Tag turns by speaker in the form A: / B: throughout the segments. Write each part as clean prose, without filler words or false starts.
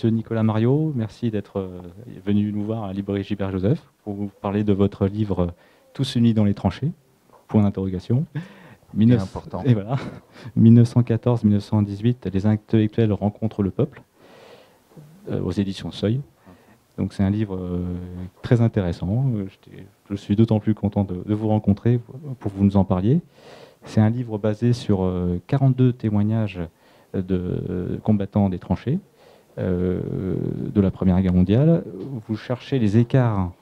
A: Monsieur Nicolas Mariot, merci d'être venu nous voir à la librairie Gilbert Joseph pour vous parler de votre livre Tous unis dans les tranchées, point d'interrogation.
B: C'est important.
A: Et voilà, 1914-1918, les intellectuels rencontrent le peuple, aux éditions Seuil. Donc c'est un livre très intéressant. Je suis d'autant plus content de vous rencontrer pour que vous nous en parliez. C'est un livre basé sur 42 témoignages de combattants des tranchées de la Première Guerre mondiale. Vous cherchez les écarts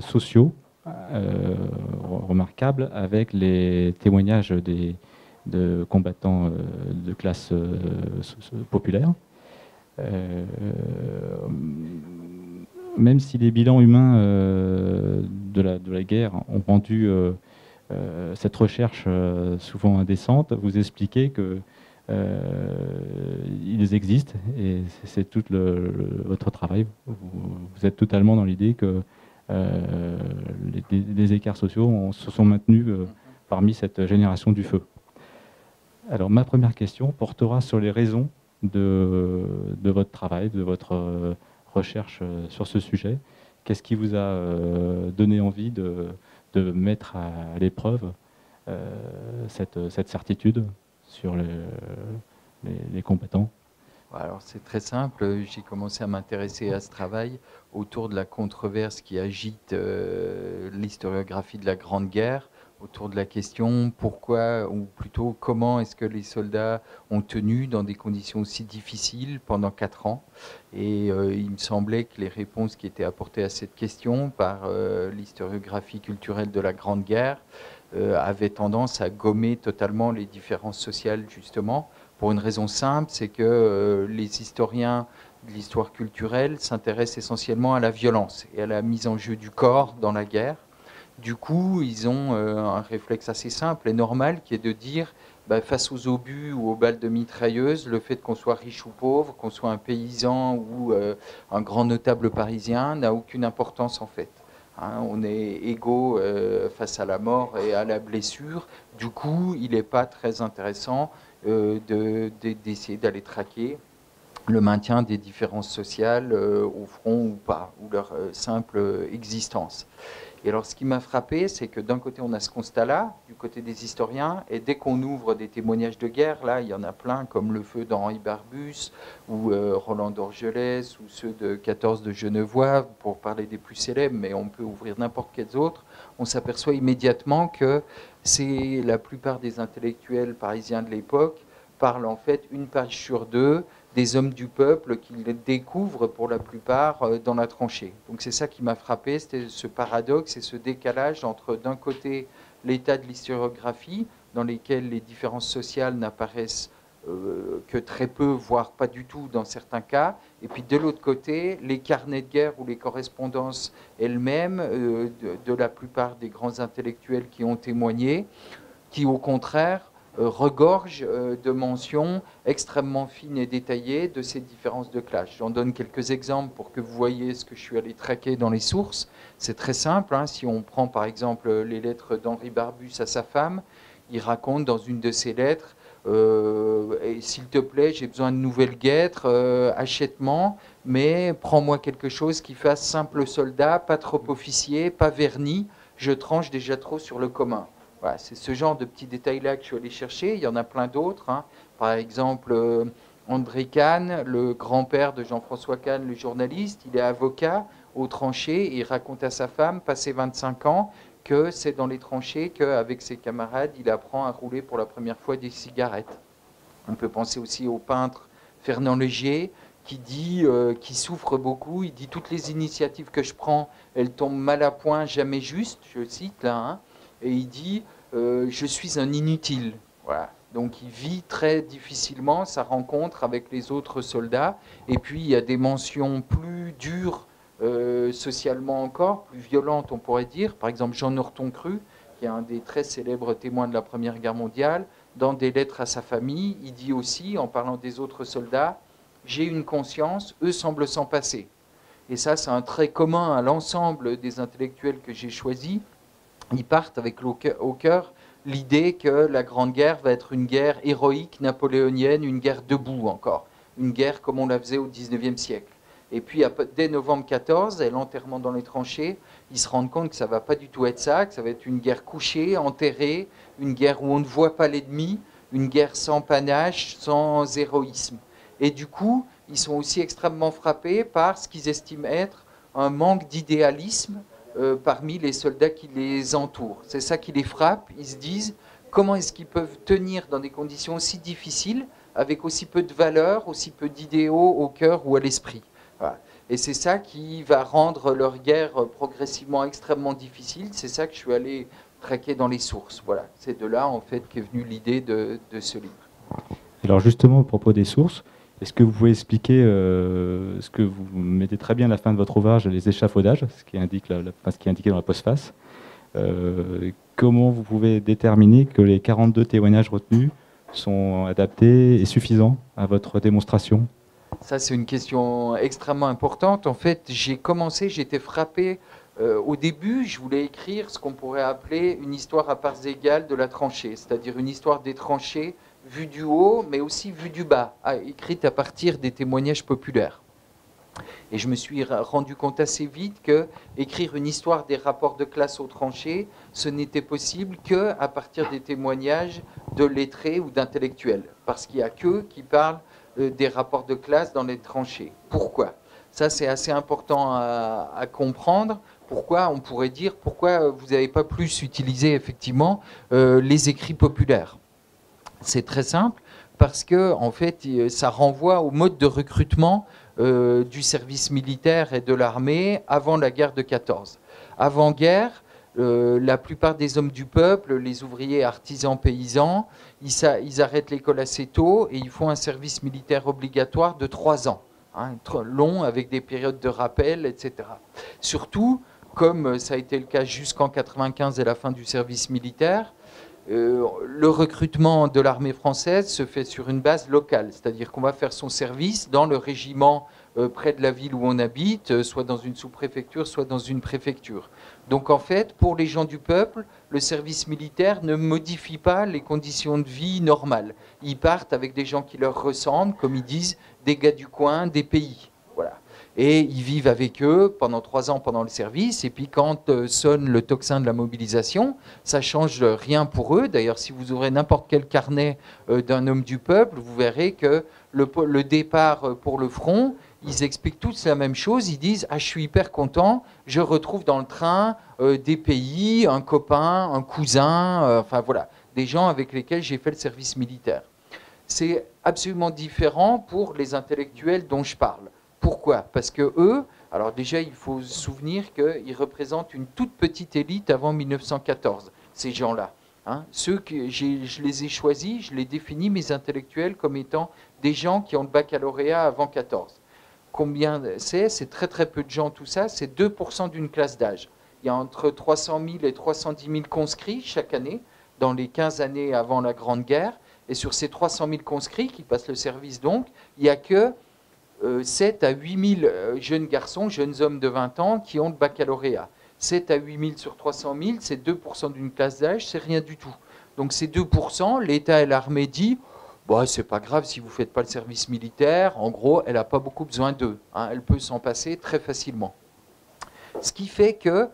A: sociaux remarquables avec les témoignages de combattants de classe populaire. Même si les bilans humains de la guerre ont rendu cette recherche souvent indécente, vous expliquez que ils existent et c'est tout votre travail. Vous êtes totalement dans l'idée que les écarts sociaux se sont maintenus parmi cette génération du feu. Alors ma première question portera sur les raisons de votre travail, de votre recherche sur ce sujet. Qu'est-ce qui vous a donné envie de mettre à l'épreuve cette certitude sur les combattants?
B: Alors c'est très simple, j'ai commencé à m'intéresser à ce travail autour de la controverse qui agite l'historiographie de la Grande Guerre, autour de la question pourquoi, ou plutôt comment est-ce que les soldats ont tenu dans des conditions aussi difficiles pendant 4 ans. Et il me semblait que les réponses qui étaient apportées à cette question par l'historiographie culturelle de la Grande Guerre avaient tendance à gommer totalement les différences sociales, justement, pour une raison simple, c'est que les historiens de l'histoire culturelle s'intéressent essentiellement à la violence et à la mise en jeu du corps dans la guerre. Du coup, ils ont un réflexe assez simple et normal qui est de dire, face aux obus ou aux balles de mitrailleuse, le fait qu'on soit riche ou pauvre, qu'on soit un paysan ou un grand notable parisien n'a aucune importance en fait. On est égaux face à la mort et à la blessure. Du coup, il n'est pas très intéressant d'essayer d'aller traquer le maintien des différences sociales au front ou pas, ou leur simple existence. Et alors, ce qui m'a frappé, c'est que d'un côté, on a ce constat-là, du côté des historiens, et dès qu'on ouvre des témoignages de guerre, là, il y en a plein, comme le feu d'Henri Barbus, ou Roland d'Orgelès, ou ceux de 14 de Genevois, pour parler des plus célèbres, mais on peut ouvrir n'importe quels autres, on s'aperçoit immédiatement que c'est la plupart des intellectuels parisiens de l'époque parlent en fait une page sur deux des hommes du peuple qu'ils découvrent pour la plupart dans la tranchée. Donc c'est ça qui m'a frappé, c'était ce paradoxe et ce décalage entre d'un côté l'état de l'historiographie, dans lesquels les différences sociales n'apparaissent que très peu, voire pas du tout dans certains cas, et puis de l'autre côté, les carnets de guerre ou les correspondances elles-mêmes de la plupart des grands intellectuels qui ont témoigné, qui au contraire regorge de mentions extrêmement fines et détaillées de ces différences de classe. J'en donne quelques exemples pour que vous voyez ce que je suis allé traquer dans les sources. C'est très simple. Si on prend par exemple les lettres d'Henri Barbus à sa femme, il raconte dans une de ses lettres s'il te plaît, j'ai besoin de nouvelles guêtres, achète-moi, mais prends-moi quelque chose qui fasse simple soldat, pas trop officier, pas verni, je tranche déjà trop sur le commun. Voilà, c'est ce genre de petits détails-là que je suis allé chercher. Il y en a plein d'autres. Par exemple, André Kahn, le grand-père de Jean-François Kahn, le journaliste, il est avocat aux tranchées et il raconte à sa femme, passé 25 ans, que c'est dans les tranchées qu'avec ses camarades, il apprend à rouler pour la première fois des cigarettes. On peut penser aussi au peintre Fernand Léger, qui dit, qui souffre beaucoup. Il dit toutes les initiatives que je prends, elles tombent mal à point, jamais justes. Je cite là. Et il dit je suis un inutile. Voilà. Donc il vit très difficilement sa rencontre avec les autres soldats. Et puis il y a des mentions plus dures socialement encore, plus violentes on pourrait dire. Par exemple Jean Norton Cru, qui est un des très célèbres témoins de la Première Guerre mondiale, dans des lettres à sa famille, il dit aussi, en parlant des autres soldats, j'ai une conscience, eux semblent s'en passer. Et ça, c'est un trait commun à l'ensemble des intellectuels que j'ai choisis. Ils partent avec au cœur l'idée que la Grande Guerre va être une guerre héroïque, napoléonienne, une guerre debout encore. une guerre comme on la faisait au XIXe siècle. Et puis, dès novembre 14, et l'enterrement dans les tranchées, ils se rendent compte que ça ne va pas du tout être ça, que ça va être une guerre couchée, enterrée, une guerre où on ne voit pas l'ennemi, une guerre sans panache, sans héroïsme. Et du coup, ils sont aussi extrêmement frappés par ce qu'ils estiment être un manque d'idéalisme parmi les soldats qui les entourent. C'est ça qui les frappe. Ils se disent, comment est-ce qu'ils peuvent tenir dans des conditions aussi difficiles, avec aussi peu de valeurs, aussi peu d'idéaux au cœur ou à l'esprit. Voilà. Et c'est ça qui va rendre leur guerre progressivement extrêmement difficile. C'est ça que je suis allé traquer dans les sources. Voilà. C'est de là, en fait, qu'est venue l'idée de ce livre.
A: Alors justement, au propos des sources, est-ce que vous pouvez expliquer ce que vous mettez très bien à la fin de votre ouvrage, les échafaudages, ce qui est indiqué dans la postface. Comment vous pouvez déterminer que les 42 témoignages retenus sont adaptés et suffisants à votre démonstration?
B: Ça, c'est une question extrêmement importante. En fait, j'étais frappé. Au début, je voulais écrire ce qu'on pourrait appeler une histoire à parts égales de la tranchée, c'est-à-dire une histoire des tranchées vue du haut, mais aussi vue du bas, écrite à partir des témoignages populaires. Et je me suis rendu compte assez vite que écrire une histoire des rapports de classe aux tranchées, ce n'était possible qu'à partir des témoignages de lettrés ou d'intellectuels, parce qu'il n'y a qu'eux qui parlent des rapports de classe dans les tranchées. Pourquoi? Ça, c'est assez important à comprendre. Pourquoi, on pourrait dire, pourquoi vous n'avez pas plus utilisé effectivement les écrits populaires? C'est très simple, parce que en fait, ça renvoie au mode de recrutement du service militaire et de l'armée avant la guerre de 14. Avant-guerre, la plupart des hommes du peuple, les ouvriers, artisans, paysans, ils arrêtent l'école assez tôt et ils font un service militaire obligatoire de 3 ans, hein, long, avec des périodes de rappel, etc. Surtout, comme ça a été le cas jusqu'en 95 et la fin du service militaire, le recrutement de l'armée française se fait sur une base locale, c'est-à-dire qu'on va faire son service dans le régiment près de la ville où on habite, soit dans une sous-préfecture, soit dans une préfecture. Donc en fait, pour les gens du peuple, le service militaire ne modifie pas les conditions de vie normales. Ils partent avec des gens qui leur ressemblent, comme ils disent, des gars du coin, des pays. Voilà. Et ils vivent avec eux pendant 3 ans pendant le service. Et puis quand sonne le tocsin de la mobilisation, ça ne change rien pour eux. D'ailleurs, si vous ouvrez n'importe quel carnet d'un homme du peuple, vous verrez que le départ pour le front, ils expliquent tous la même chose. Ils disent « Ah, je suis hyper content, je retrouve dans le train des pays, un copain, un cousin, enfin voilà, des gens avec lesquels j'ai fait le service militaire. » C'est absolument différent pour les intellectuels dont je parle. Pourquoi? Parce que eux, alors déjà, il faut se souvenir qu'ils représentent une toute petite élite avant 1914, ces gens-là. Hein. Ceux que je les ai choisis, je les définis, mes intellectuels, comme étant des gens qui ont le baccalauréat avant 14. Combien c'est très très peu de gens, tout ça, c'est 2% d'une classe d'âge. Il y a entre 300 000 et 310 000 conscrits chaque année, dans les 15 années avant la Grande Guerre. Et sur ces 300 000 conscrits qui passent le service donc, il n'y a que 7 à 8 000 jeunes garçons, jeunes hommes de 20 ans qui ont le baccalauréat. 7 à 8 000 sur 300 000, c'est 2% d'une classe d'âge, c'est rien du tout. Donc ces 2%, l'État et l'armée disent bon, c'est pas grave si vous ne faites pas le service militaire. En gros, elle n'a pas beaucoup besoin d'eux. Hein, elle peut s'en passer très facilement. Ce qui fait que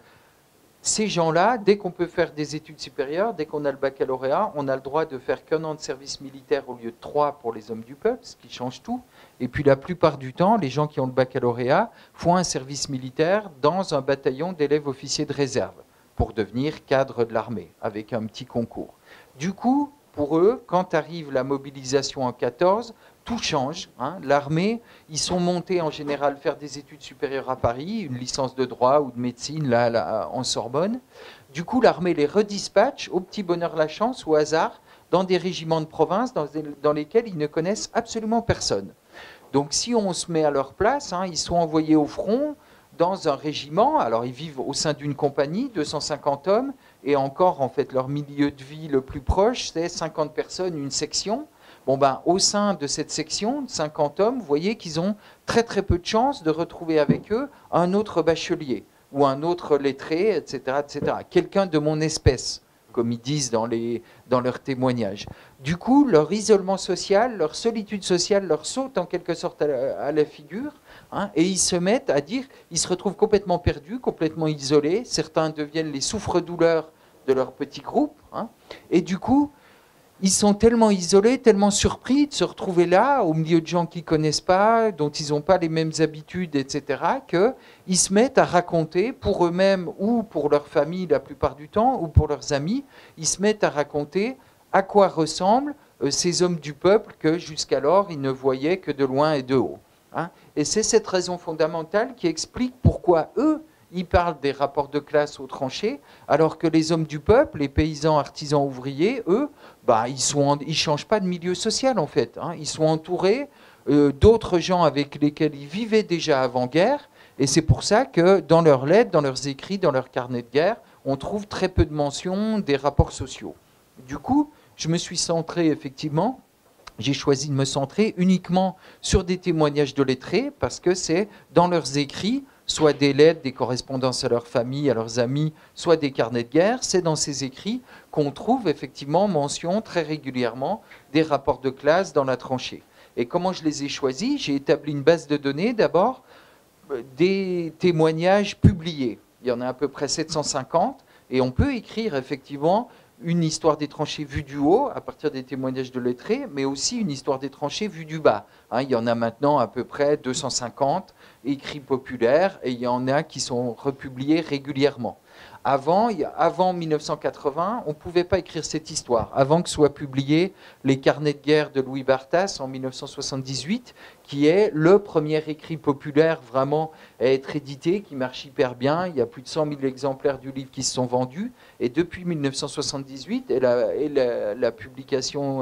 B: ces gens-là, dès qu'on peut faire des études supérieures, dès qu'on a le baccalauréat, on a le droit de faire qu'1 an de service militaire au lieu de 3 pour les hommes du peuple, ce qui change tout. Et puis la plupart du temps, les gens qui ont le baccalauréat font un service militaire dans un bataillon d'élèves officiers de réserve pour devenir cadre de l'armée, avec un petit concours. Du coup, pour eux, quand arrive la mobilisation en 14, tout change. Hein. L'armée, ils sont montés en général faire des études supérieures à Paris, une licence de droit ou de médecine là, en Sorbonne. Du coup, l'armée les redispatche au petit bonheur la chance, au hasard, dans des régiments de province dans lesquels ils ne connaissent absolument personne. Donc si on se met à leur place, hein, ils sont envoyés au front dans un régiment, alors ils vivent au sein d'une compagnie, 250 hommes, et encore en fait leur milieu de vie le plus proche, c'est 50 personnes, une section. Bon ben, au sein de cette section, 50 hommes, vous voyez qu'ils ont très très peu de chances de retrouver avec eux un autre bachelier, ou un autre lettré, etc., etc. Quelqu'un de mon espèce, comme ils disent dans leurs témoignages. Du coup, leur isolement social, leur solitude sociale leur saute en quelque sorte à la figure, hein, et ils se mettent à dire, ils se retrouvent complètement perdus, complètement isolés, certains deviennent les souffre-douleurs de leur petit groupe, hein, et du coup, ils sont tellement isolés, tellement surpris de se retrouver là, au milieu de gens qu'ils ne connaissent pas, dont ils n'ont pas les mêmes habitudes, etc., qu'ils se mettent à raconter, pour eux-mêmes ou pour leur famille la plupart du temps, ou pour leurs amis, ils se mettent à raconter à quoi ressemblent ces hommes du peuple que jusqu'alors ils ne voyaient que de loin et de haut. Hein. Et c'est cette raison fondamentale qui explique pourquoi eux, ils parlent des rapports de classe aux tranchées, alors que les hommes du peuple, les paysans, artisans, ouvriers, eux, ils changent pas de milieu social en fait. Hein. Ils sont entourés d'autres gens avec lesquels ils vivaient déjà avant-guerre, et c'est pour ça que dans leurs lettres, dans leurs écrits, dans leurs carnets de guerre, on trouve très peu de mentions des rapports sociaux. Du coup, je me suis centré effectivement, j'ai choisi de me centrer uniquement sur des témoignages de lettrés, parce que c'est dans leurs écrits, soit des lettres, des correspondances à leur famille, à leurs amis, soit des carnets de guerre, c'est dans ces écrits qu'on trouve effectivement mention très régulièrement des rapports de classe dans la tranchée. Et comment je les ai choisis? J'ai établi une base de données d'abord des témoignages publiés. Il y en a à peu près 750, et on peut écrire effectivement une histoire des tranchées vue du haut, à partir des témoignages de lettrés, mais aussi une histoire des tranchées vue du bas. Hein, il y en a maintenant à peu près 250 écrits populaires, et il y en a qui sont republiés régulièrement. Avant 1980, on ne pouvait pas écrire cette histoire. Avant que soient publiés les carnets de guerre de Louis Barthas en 1978, qui est le premier écrit populaire vraiment à être édité, qui marche hyper bien. Il y a plus de 100 000 exemplaires du livre qui se sont vendus. Et depuis 1978 et la publication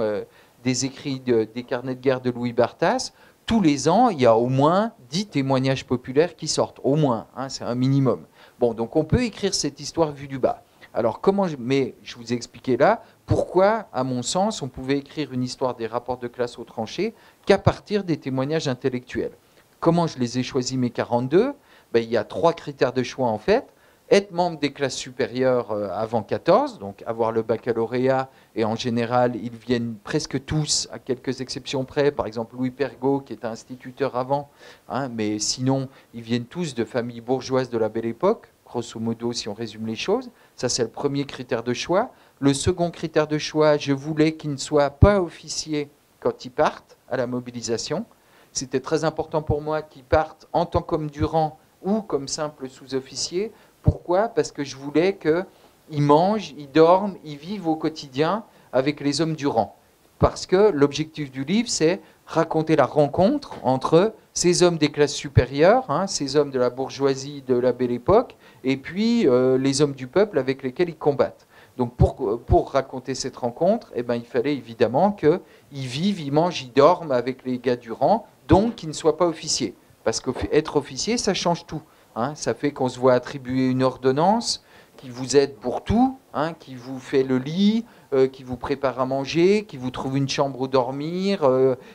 B: des écrits des carnets de guerre de Louis Barthas, tous les ans, il y a au moins 10 témoignages populaires qui sortent. Au moins, hein, c'est un minimum. Bon, donc on peut écrire cette histoire vue du bas. Alors mais je vous ai expliqué là pourquoi, à mon sens, on pouvait écrire une histoire des rapports de classe aux tranchées qu'à partir des témoignages intellectuels. Comment je les ai choisis, mes 42 ? Il y a 3 critères de choix en fait. Être membre des classes supérieures avant 14, donc avoir le baccalauréat, et en général, ils viennent presque tous, à quelques exceptions près, par exemple Louis Pergaud, qui est instituteur avant, hein, mais sinon, ils viennent tous de familles bourgeoises de la Belle Époque, grosso modo, si on résume les choses. Ça, c'est le premier critère de choix. Le second critère de choix, je voulais qu'ils ne soient pas officiers quand ils partent à la mobilisation. C'était très important pour moi qu'ils partent en tant qu'hommes du rang ou comme simples sous-officiers. Pourquoi ? Parce que je voulais qu'ils mangent, ils dorment, ils vivent au quotidien avec les hommes du rang. Parce que l'objectif du livre, c'est raconter la rencontre entre ces hommes des classes supérieures, hein, ces hommes de la bourgeoisie de la Belle Époque, et puis les hommes du peuple avec lesquels ils combattent. Donc pour raconter cette rencontre, il fallait évidemment qu'ils vivent, ils mangent, ils dorment avec les gars du rang, donc qu'ils ne soient pas officiers. Parce qu'être officier, ça change tout. Hein, ça fait qu'on se voit attribuer une ordonnance qui vous aide pour tout, hein, qui vous fait le lit, qui vous prépare à manger, qui vous trouve une chambre où dormir,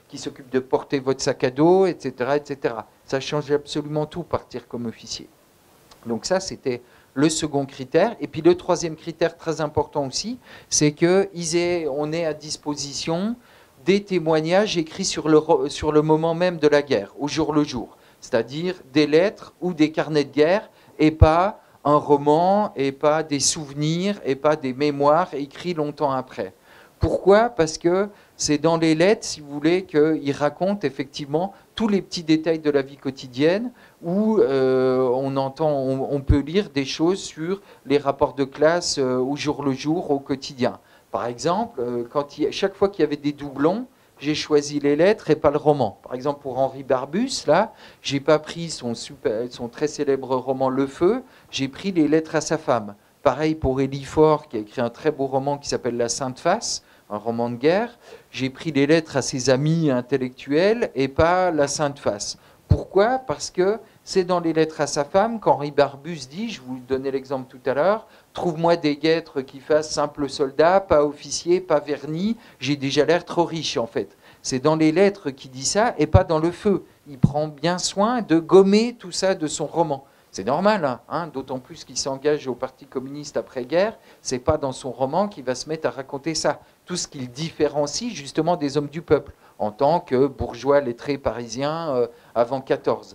B: qui s'occupe de porter votre sac à dos, etc., etc. Ça change absolument tout, partir comme officier. Donc ça, c'était le second critère. Et puis le troisième critère très important aussi, c'est qu'on ait à disposition des témoignages écrits sur le moment même de la guerre, au jour le jour. C'est-à-dire des lettres ou des carnets de guerre, et pas un roman, et pas des souvenirs, et pas des mémoires écrits longtemps après. Pourquoi ? Parce que c'est dans les lettres, si vous voulez, qu'ils racontent effectivement tous les petits détails de la vie quotidienne, où on peut lire des choses sur les rapports de classe au jour le jour, au quotidien. Par exemple, chaque fois qu'il y avait des doublons, j'ai choisi les lettres et pas le roman. Par exemple, pour Henri Barbus, là, j'ai pas pris son très célèbre roman Le Feu, j'ai pris les lettres à sa femme. Pareil pour Élie Faure, qui a écrit un très beau roman qui s'appelle La Sainte Face, un roman de guerre. J'ai pris les lettres à ses amis intellectuels et pas La Sainte Face. Pourquoi ? Parce que c'est dans les lettres à sa femme qu'Henri Barbus dit, je vous donnais l'exemple tout à l'heure, trouve-moi des guêtres qui fassent simple soldat, pas officier, pas vernis, j'ai déjà l'air trop riche en fait. C'est dans les lettres qu'il dit ça et pas dans Le Feu. Il prend bien soin de gommer tout ça de son roman. C'est normal, hein, d'autant plus qu'il s'engage au Parti communiste après-guerre. C'est pas dans son roman qu'il va se mettre à raconter ça. Tout ce qu'il différencie justement des hommes du peuple, en tant que bourgeois lettrés parisiens avant 14.